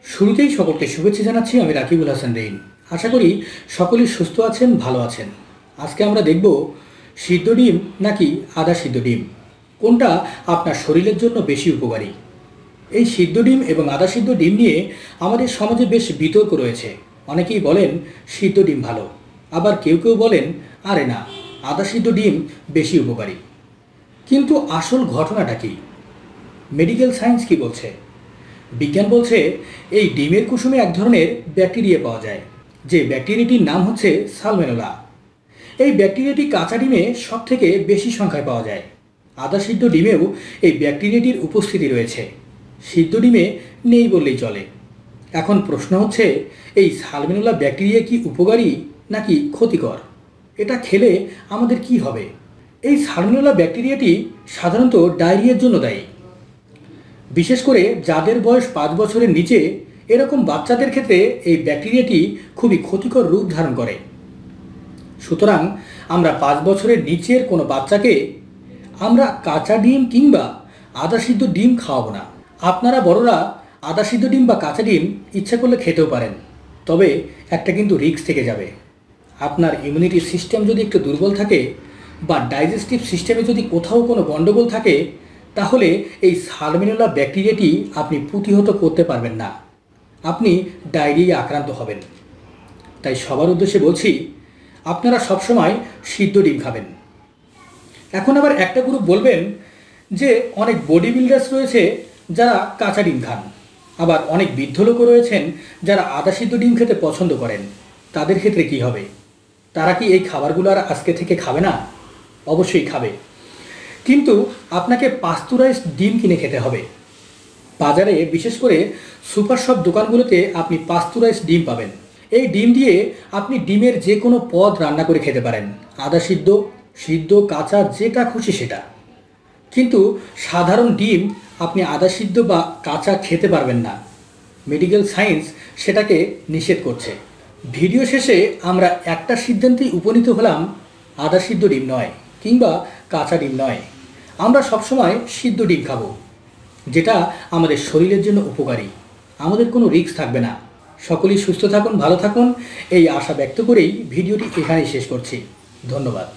শুরুতেই সকলকে শুভেচ্ছা জানাচ্ছি। আমি রাকিবুল হাসান রেইন। আশা করি সকলেই সুস্থ আছেন, ভালো আছেন। আজকে আমরা দেখব সিদ্ধ ডিম নাকি আধা সিদ্ধ ডিম, কোনটা আপনার শরীরের জন্য বেশি উপকারী। এই সিদ্ধ ডিম এবং আধা সিদ্ধ ডিম নিয়ে আমাদের সমাজে বেশ বিতর্ক রয়েছে। অনেকেই বলেন সিদ্ধ ডিম ভালো, আবার কেউ কেউ বলেন আরে না, আধা সিদ্ধ ডিম বেশি উপকারী। কিন্তু আসল ঘটনাটা কি? মেডিকেল সায়েন্স কি বলছে? বিজ্ঞান বলছে এই ডিমের কুসুমে এক ধরনের ব্যাকটেরিয়া পাওয়া যায়, যে ব্যাকটেরিয়াটির নাম হচ্ছে সালমেনেলা। এই ব্যাকটেরিয়াটি কাঁচা ডিমে সব থেকে বেশি সংখ্যায় পাওয়া যায়। আধা সিদ্ধ ডিমেও এই ব্যাকটেরিয়াটির উপস্থিতি রয়েছে, সিদ্ধ ডিমে নেই বললেই চলে। এখন প্রশ্ন হচ্ছে, এই সালমেনেলা ব্যাকটেরিয়া কি উপকারী নাকি ক্ষতিকর? এটা খেলে আমাদের কি হবে? এই সালমেনেলা ব্যাকটেরিয়াটি সাধারণত ডায়রিয়ার জন্য দায়ী। বিশেষ করে যাদের বয়স 5 বছরের নিচে এরকম বাচ্চাদের ক্ষেত্রে এই ব্যাকটেরিয়াটি খুবই ক্ষতিকর রূপ ধারণ করে। সুতরাং আমরা 5 বছরের নিচের কোনো বাচ্চাকে আমরা কাঁচা ডিম কিংবা আধা সিদ্ধ ডিম খাওয়াবো না। আপনারা বড়রা আধা সিদ্ধ ডিম বা কাঁচা ডিম ইচ্ছা করলে খেতেও পারেন, তবে একটা কিন্তু রিস্ক থেকে যাবে। আপনার ইমিউনিটি সিস্টেম যদি একটু দুর্বল থাকে বা ডাইজেস্টিভ সিস্টেমে যদি কোথাও কোনো গণ্ডগোল থাকে, তাহলে এই সালমেনেলা ব্যাকটেরিয়াটি আপনি প্রতিহত করতে পারবেন না, আপনি ডায়রিয়া আক্রান্ত হবেন। তাই সবার উদ্দেশ্যে বলছি, আপনারা সবসময় সিদ্ধ ডিম খাবেন। এখন আবার একটা গ্রুপ বলবেন যে অনেক বডি বিল্ডার্স রয়েছে যারা কাঁচা ডিম খান, আবার অনেক বৃদ্ধ লোকও রয়েছেন যারা আধা সিদ্ধ ডিম খেতে পছন্দ করেন। তাদের ক্ষেত্রে কি হবে? তারা কি এই খাবারগুলো আর আজকে থেকে খাবে না? অবশ্যই খাবে, কিন্তু আপনাকে পাস্তুরাইজড ডিম কিনে খেতে হবে। বাজারে বিশেষ করে সুপার শপ দোকানগুলোতে আপনি পাস্তুরাইজড ডিম পাবেন। এই ডিম দিয়ে আপনি ডিমের যে কোনো পদ রান্না করে খেতে পারেন, আধা সিদ্ধ, সিদ্ধ, কাঁচা, যেটা খুশি সেটা। কিন্তু সাধারণ ডিম আপনি আধা সিদ্ধ বা কাঁচা খেতে পারবেন না। মেডিকেল সায়েন্স সেটাকে নিষেধ করছে। ভিডিও শেষে আমরা একটা সিদ্ধান্তেই উপনীত হলাম, আধা সিদ্ধ ডিম নয় কিংবা কাঁচা ডিম নয়, আমরা সবসময় সিদ্ধ ডিম খাবো, যেটা আমাদের শরীরের জন্য উপকারী। আমাদের কোনো রিস্ক থাকবে না। সকলেই সুস্থ থাকুন, ভালো থাকুন, এই আশা ব্যক্ত করেই ভিডিওটি এখানেই শেষ করছি। ধন্যবাদ।